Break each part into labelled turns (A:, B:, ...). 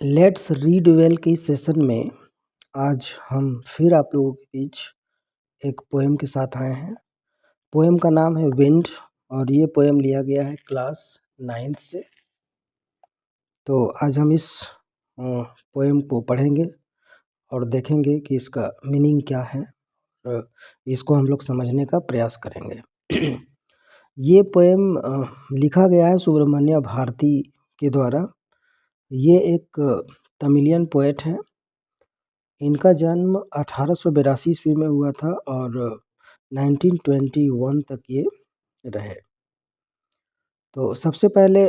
A: Let's read well के इस session में आज हम फिर आप लोगों के बीच एक पोएम के साथ आए हैं। पोएम का नाम है विंड और ये पोएम लिया गया है क्लास 9th से। तो आज हम इस पोएम को पढ़ेंगे और देखेंगे कि इसका मीनिंग क्या है और इसको हम लोग समझने का प्रयास करेंगे। ये पोएम लिखा गया है सुब्रमण्य भारती के द्वारा। ये एक तमिलियन पोएट हैं। इनका जन्म 1882 ईस्वी में हुआ था और 1921 तक ये रहे। तो सबसे पहले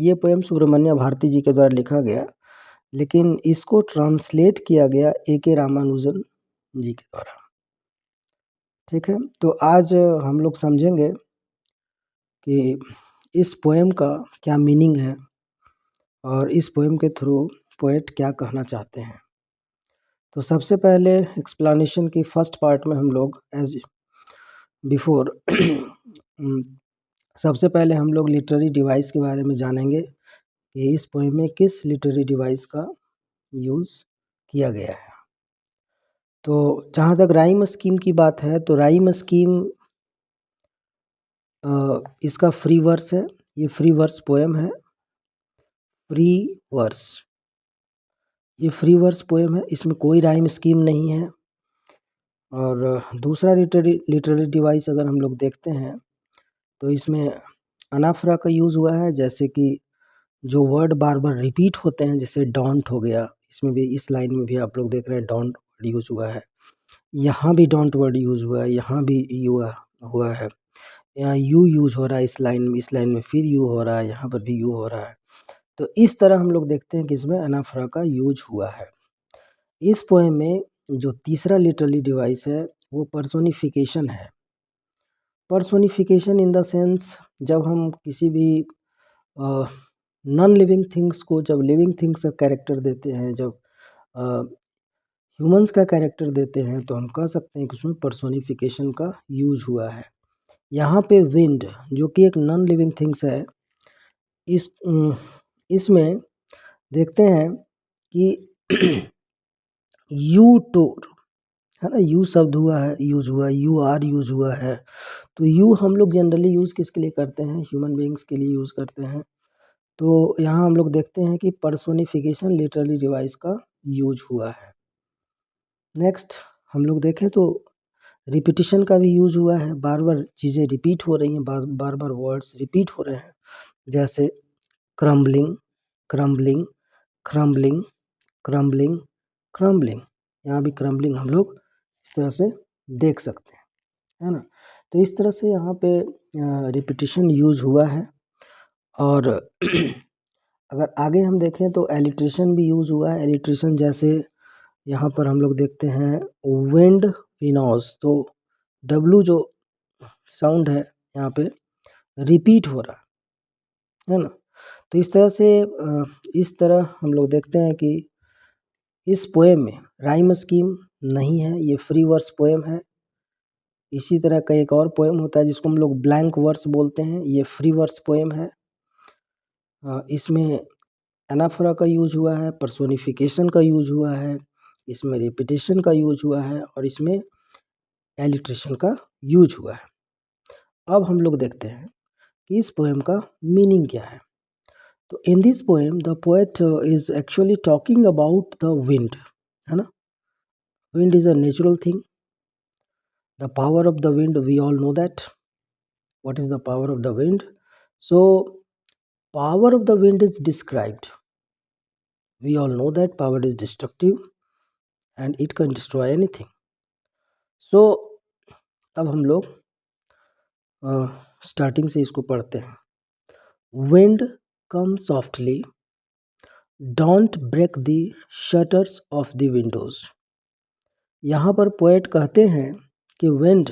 A: ये पोएम सुब्रमण्य भारती जी के द्वारा लिखा गया, लेकिन इसको ट्रांसलेट किया गया ए.के. रामानुजन जी के द्वारा। ठीक है, तो आज हम लोग समझेंगे कि इस पोएम का क्या मीनिंग है और इस पोएम के थ्रू पोएट क्या कहना चाहते हैं। तो सबसे पहले एक्सप्लेनेशन की फर्स्ट पार्ट में हम लोग एज बिफोर सबसे पहले हम लोग लिटरेरी डिवाइस के बारे में जानेंगे कि इस पोएम में किस लिटरेरी डिवाइस का यूज़ किया गया है। तो जहाँ तक राइम स्कीम की बात है तो राइम स्कीम इसका फ्री वर्स है। ये फ्री वर्स पोएम है। फ्री वर्स, ये फ्री वर्स पोएम है, इसमें कोई राइम स्कीम नहीं है। और दूसरा लिटरेरी डिवाइस अगर हम लोग देखते हैं तो इसमें अनाफरा का यूज़ हुआ है, जैसे कि जो वर्ड बार बार रिपीट होते हैं, जैसे डोंट हो गया, इसमें भी इस लाइन में भी आप लोग देख रहे हैं डोंट वर्ड यूज़ हुआ है। यहाँ भी डोंट वर्ड यूज़ हुआ है, यहाँ भी हुआ है। यहाँ यू यूज़ हो रहा है इस लाइन में फिर यू हो रहा है, यहाँ पर भी यू हो रहा है। तो इस तरह हम लोग देखते हैं कि इसमें अनाफरा का यूज हुआ है। इस पोएम में जो तीसरा लिटरेरी डिवाइस है वो पर्सोनिफिकेशन है। पर्सोनिफिकेशन इन द सेंस, जब हम किसी भी नॉन लिविंग थिंग्स को जब लिविंग थिंग्स का कैरेक्टर देते हैं, जब ह्यूमंस का कैरेक्टर देते हैं, तो हम कह सकते हैं कि उसमें पर्सोनिफिकेशन का यूज हुआ है। यहाँ पे विंड जो कि एक नॉन लिविंग थिंग्स है, इसमें देखते हैं कि यू टोर है ना, यू शब्द हुआ है, यूज हुआ, यू आर यूज हुआ है। तो यू हम लोग जनरली यूज़ किसके लिए करते हैं? ह्यूमन बीइंग्स के लिए यूज़ करते हैं। तो यहाँ हम लोग देखते हैं कि पर्सोनिफिकेशन लिटरेरी डिवाइस का यूज हुआ है। नेक्स्ट हम लोग देखें तो रिपीटिशन का भी यूज हुआ है। बार बार चीज़ें रिपीट हो रही हैं, बार बार वर्ड्स रिपीट हो रहे हैं, जैसे crumbling, crumbling, crumbling, crumbling, crumbling. यहाँ भी क्रम्बलिंग हम लोग इस तरह से देख सकते हैं, है ना। तो इस तरह से यहाँ पे रिपीटिशन यूज हुआ है। और अगर आगे हम देखें तो एलिट्रेशन भी यूज हुआ है। एलिट्रेशन जैसे यहाँ पर हम लोग देखते हैं विंड विनोस, तो डब्लू जो साउंड है यहाँ पे रिपीट हो रहा है ना। तो इस तरह हम लोग देखते हैं कि इस पोएम में राइम स्कीम नहीं है, ये फ्री वर्स पोएम है। इसी तरह का एक और पोएम होता है जिसको हम लोग ब्लैंक वर्स बोलते हैं, ये फ्री वर्स पोएम है। इसमें एनाफोरा का यूज हुआ है, पर्सोनिफिकेशन का यूज हुआ है, इसमें रिपीटेशन का यूज हुआ है और इसमें एलिट्रेशन का यूज हुआ है। अब हम लोग देखते हैं कि इस पोएम का मीनिंग क्या है। तो in this poem the poet is actually talking about the wind, है ना। Wind is a natural thing. The power of the wind, we all know that what is the power of the wind. So power of the wind is described. We all know that power is destructive and it can destroy anything. So अब हम लोग starting से इसको पढ़ते हैं। Wind come softly, don't break the shutters of the windows. यहाँ पर poet कहते हैं कि विंड,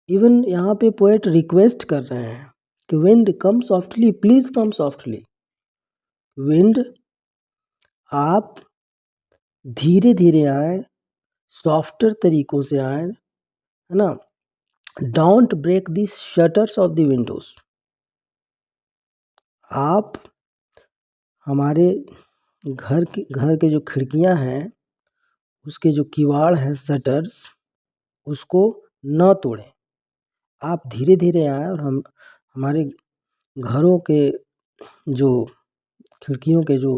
A: इवन यहाँ पे पोएट रिक्वेस्ट कर रहे हैं कि wind come softly, please come softly. Wind आप धीरे धीरे आए, सॉफ्टर तरीकों से आए, है ना। Don't break the shutters of the windows, आप हमारे घर के जो खिड़कियां हैं उसके जो किवाड़ हैं शटर्स उसको न तोड़ें। आप धीरे धीरे आएँ और हमारे घरों के जो खिड़कियों के जो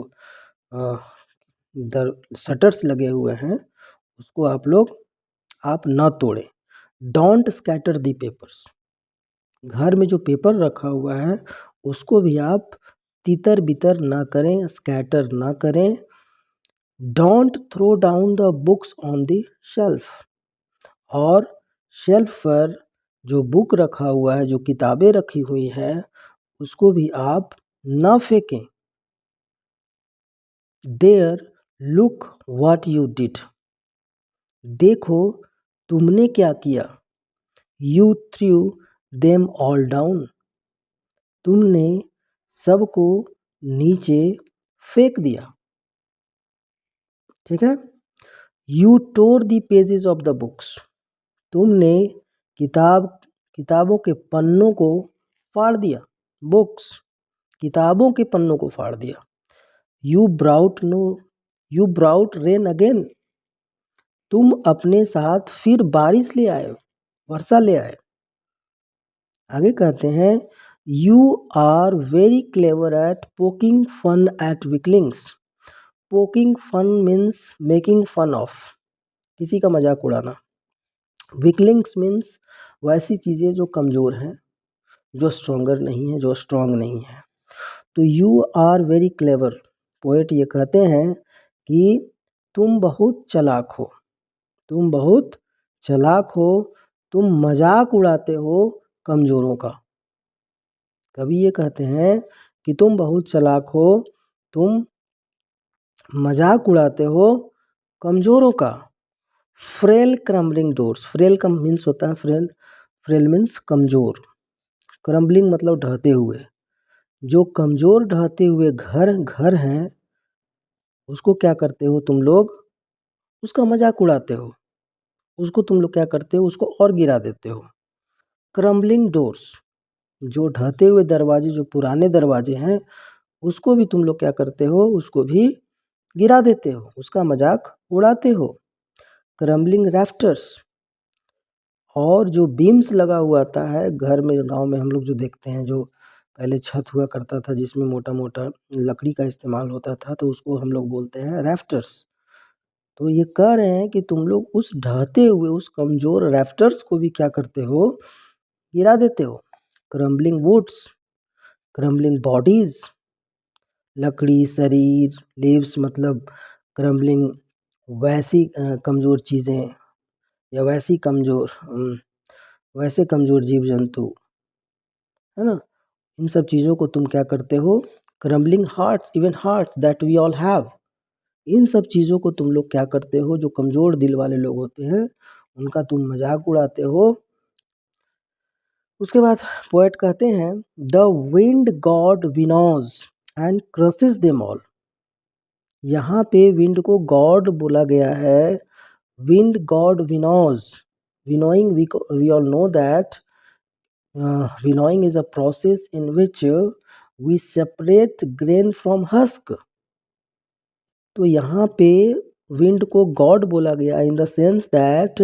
A: शटर्स लगे हुए हैं उसको आप न तोड़ें। Don't scatter the papers. घर में जो पेपर रखा हुआ है उसको भी आप तितर बितर ना करें, स्कैटर ना करें। Don't throw down the books on the shelf. और शेल्फ पर जो बुक रखा हुआ है, जो किताबें रखी हुई हैं उसको भी आप ना फेंकें। There look what you did. देखो तुमने क्या किया। You threw them all down. तुमने सबको नीचे फेंक दिया। ठीक है। You tore the pages of the books. तुमने किताबों के पन्नों को फाड़ दिया। बुक्स किताबों के पन्नों को फाड़ दिया। You brought rain again. तुम अपने साथ फिर बारिश ले आए, वर्षा ले आए। आगे कहते हैं you are very clever at poking fun at weaklings. Poking fun means making fun of, किसी का मजाक उड़ाना। वीकलिंग्स मीन्स वैसी चीज़ें जो कमज़ोर हैं, जो स्ट्रोंगर नहीं है, जो स्ट्रॉन्ग नहीं है। तो you are very clever. Poet ये कहते हैं कि तुम बहुत चालाक हो, तुम बहुत चालाक हो, तुम मजाक उड़ाते हो कमज़ोरों का। कवि ये कहते हैं कि तुम बहुत चालाक हो, तुम मजाक उड़ाते हो कमज़ोरों का। Frail crumbling doors. फ्रेल का मीन्स होता है फ्रेल मीन्स कमज़ोर। क्रम्बलिंग मतलब ढहते हुए। जो कमज़ोर ढहते हुए घर हैं उसको क्या करते हो तुम लोग, उसका मजाक उड़ाते हो। उसको तुम लोग क्या करते हो, उसको और गिरा देते हो। क्रम्बलिंग डोर्स, जो ढहते हुए दरवाजे, जो पुराने दरवाजे हैं उसको भी तुम लोग क्या करते हो, उसको भी गिरा देते हो, उसका मजाक उड़ाते हो। क्रम्बलिंग रैफ्टर्स। और जो बीम्स लगा हुआ आता है घर में, गांव में हम लोग जो देखते हैं, जो पहले छत हुआ करता था जिसमें मोटा मोटा लकड़ी का इस्तेमाल होता था, तो उसको हम लोग बोलते हैं रैफ्टर्स। तो ये कह रहे हैं कि तुम लोग उस ढहते हुए, उस कमज़ोर रैफ्टर्स को भी क्या करते हो, गिरा देते हो। Crumbling woods. क्रम्बलिंग बॉडीज़, लकड़ी, शरीर। लीव्स मतलब क्रम्बलिंग वैसी कमज़ोर चीज़ें या वैसे कमज़ोर जीव जंतु, है ना। इन सब चीज़ों को तुम क्या करते हो, crumbling hearts, even hearts that we all have. इन सब चीज़ों को तुम लोग क्या करते हो, जो कमज़ोर दिल वाले लोग होते हैं उनका तुम मजाक उड़ाते हो। उसके बाद पोएट कहते हैं the wind god winnows and crushes them all. यहाँ पे विंड को गॉड बोला गया है। Wind god winnows. Winnowing, we all know that winnowing is a process in which we separate grain from husk। तो यहाँ पे विंड को गॉड बोला गया in the sense that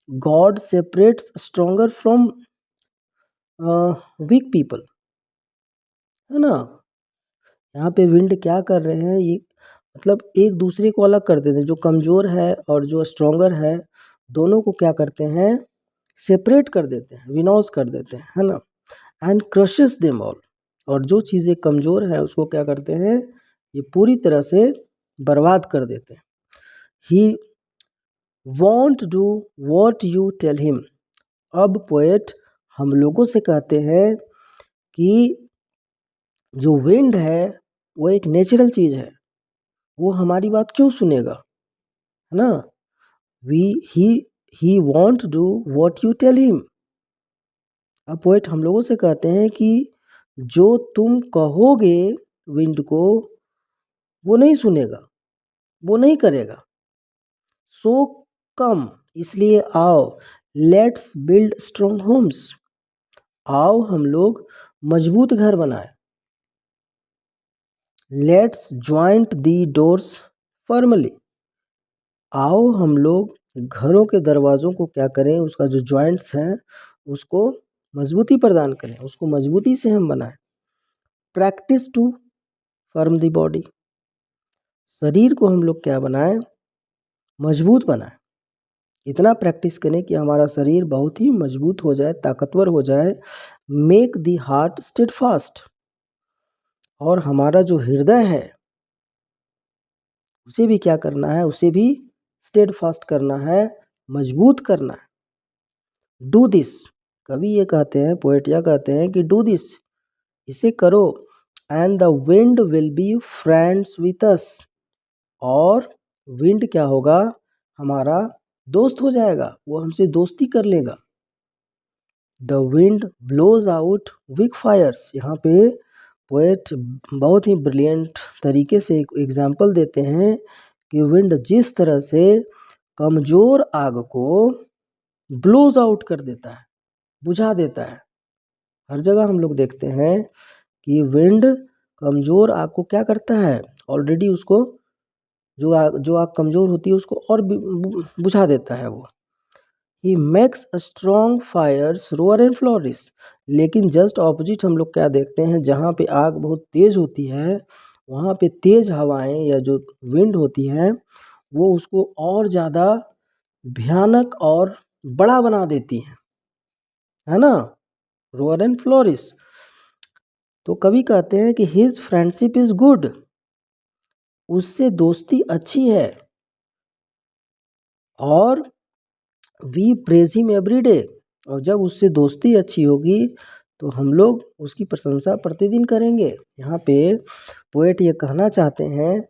A: God separates stronger from weak people, है ना। यहाँ पे विंड क्या कर रहे हैं, ये मतलब एक दूसरे को अलग कर देते हैं। जो कमज़ोर है और जो स्ट्रोंगर है दोनों को क्या करते हैं, सेपरेट कर देते हैं, विनोज कर देते हैं, है ना। And crushes them all. और जो चीज़ें कमज़ोर है उसको क्या करते हैं, ये पूरी तरह से बर्बाद कर देते हैं। He won't do what you tell him. अब पोएट हम लोगों से कहते हैं कि जो विंड है वो एक नेचुरल चीज़ है, वो हमारी बात क्यों सुनेगा, है ना। We he won't do what you tell him. अब पोएट हम लोगों से कहते हैं कि जो तुम कहोगे विंड को वो नहीं सुनेगा, वो नहीं करेगा। सो कम, इसलिए आओ। Let's build strong homes. आओ हम लोग मजबूत घर बनाए। Let's joint the doors firmly. आओ हम लोग घरों के दरवाज़ों को क्या करें, उसका जो जॉइंट्स हैं उसको मजबूती प्रदान करें, उसको मजबूती से हम बनाएं। Practise to firm the body. शरीर को हम लोग क्या बनाएं, मजबूत बनाएं। इतना प्रैक्टिस करें कि हमारा शरीर बहुत ही मजबूत हो जाए, ताकतवर हो जाए। Make the heart steadfast. और हमारा जो हृदय है उसे भी क्या करना है, उसे भी स्टेडफास्ट करना है, मजबूत करना है। Do this. कवि ये कहते हैं, पोएट यह कहते हैं कि डू दिस, इसे करो, and the wind will be friends with us. और विंड क्या होगा, हमारा दोस्त हो जाएगा, वो हमसे दोस्ती कर लेगा। The wind blows out weak fires. यहाँ पे पोएट बहुत ही ब्रिलियंट तरीके से एक एग्जाम्पल देते हैं कि विंड जिस तरह से कमज़ोर आग को ब्लोज आउट कर देता है, बुझा देता है। हर जगह हम लोग देखते हैं कि विंड कमज़ोर आग को क्या करता है, ऑलरेडी उसको जो आग कमज़ोर होती है उसको और बुझा देता है वो। He makes a strong fires roar and flourish. लेकिन जस्ट ऑपोजिट हम लोग क्या देखते हैं, जहाँ पे आग बहुत तेज़ होती है वहाँ पे तेज़ हवाएं या जो विंड होती हैं वो उसको और ज़्यादा भयानक और बड़ा बना देती हैं, है ना, रोअर एंड फ्लोरिश। तो कवि कहते हैं कि हिज फ्रेंडशिप इज गुड। उससे दोस्ती अच्छी है। और we praise him every day. और जब उससे दोस्ती अच्छी होगी तो हम लोग उसकी प्रशंसा प्रतिदिन करेंगे। यहाँ पे पोएट ये कहना चाहते हैं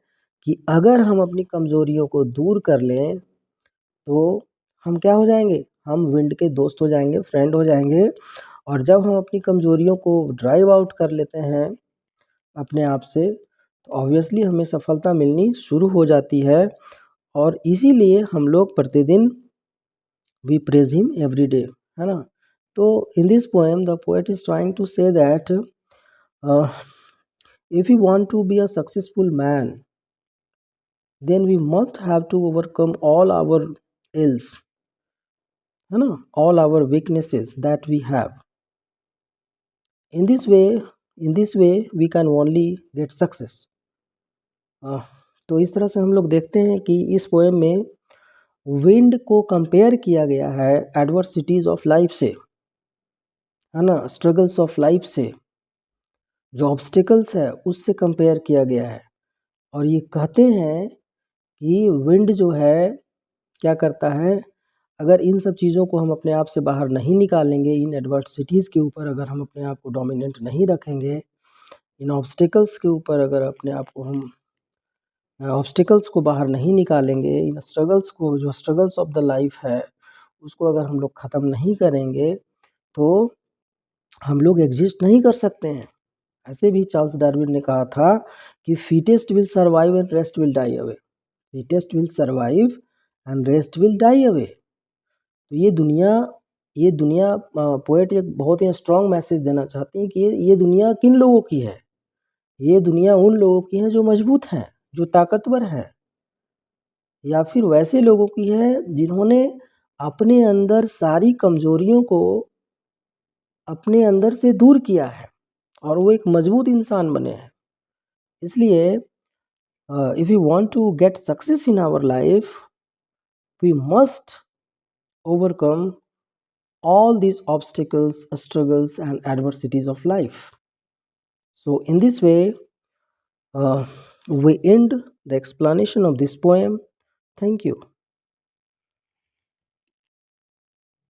A: कि अगर हम अपनी कमज़ोरियों को दूर कर लें तो हम क्या हो जाएंगे, हम विंड के दोस्त हो जाएंगे, फ्रेंड हो जाएंगे। और जब हम अपनी कमज़ोरियों को ड्राइव आउट कर लेते हैं अपने आप से तो ऑब्वियसली हमें सफलता मिलनी शुरू हो जाती है। और इसीलिए हम लोग प्रतिदिन we praise him every day, है ना। तो in this poem the poet is trying to say that if we want to be a successful man then we must have to overcome all our ills, है ना, all our weaknesses that we have. In this way we can only get success. तो इस तरह से हम लोग देखते हैं कि इस पोएम में विंड को कंपेयर किया गया है एडवर्सिटीज़ ऑफ लाइफ से, है ना, स्ट्रगल्स ऑफ लाइफ से, जो ऑब्स्टिकल्स है उससे कंपेयर किया गया है। और ये कहते हैं कि विंड जो है क्या करता है, अगर इन सब चीज़ों को हम अपने आप से बाहर नहीं निकालेंगे, इन एडवर्सिटीज़ के ऊपर अगर हम अपने आप को डोमिनेंट नहीं रखेंगे, इन ऑब्स्टिकल्स के ऊपर अगर अपने आप को हम ऑब्स्टिकल्स को बाहर नहीं निकालेंगे, इन स्ट्रगल्स को, जो स्ट्रगल्स ऑफ द लाइफ है उसको अगर हम लोग ख़त्म नहीं करेंगे तो हम लोग एग्जिस्ट नहीं कर सकते हैं। ऐसे भी चार्ल्स डार्विन ने कहा था कि fittest will survive and rest will die away. Fittest will survive and rest will die away. तो ये दुनिया पोएट एक बहुत ही स्ट्रॉन्ग मैसेज देना चाहते हैं कि ये दुनिया किन लोगों की है, ये दुनिया उन लोगों की है जो मजबूत हैं, जो ताकतवर है, या फिर वैसे लोगों की है जिन्होंने अपने अंदर सारी कमजोरियों को अपने अंदर से दूर किया है और वो एक मजबूत इंसान बने हैं। इसलिए if you want to get success in our life we must overcome all these obstacles, struggles and adversities of life. So in this way we end the explanation of this poem. Thank you.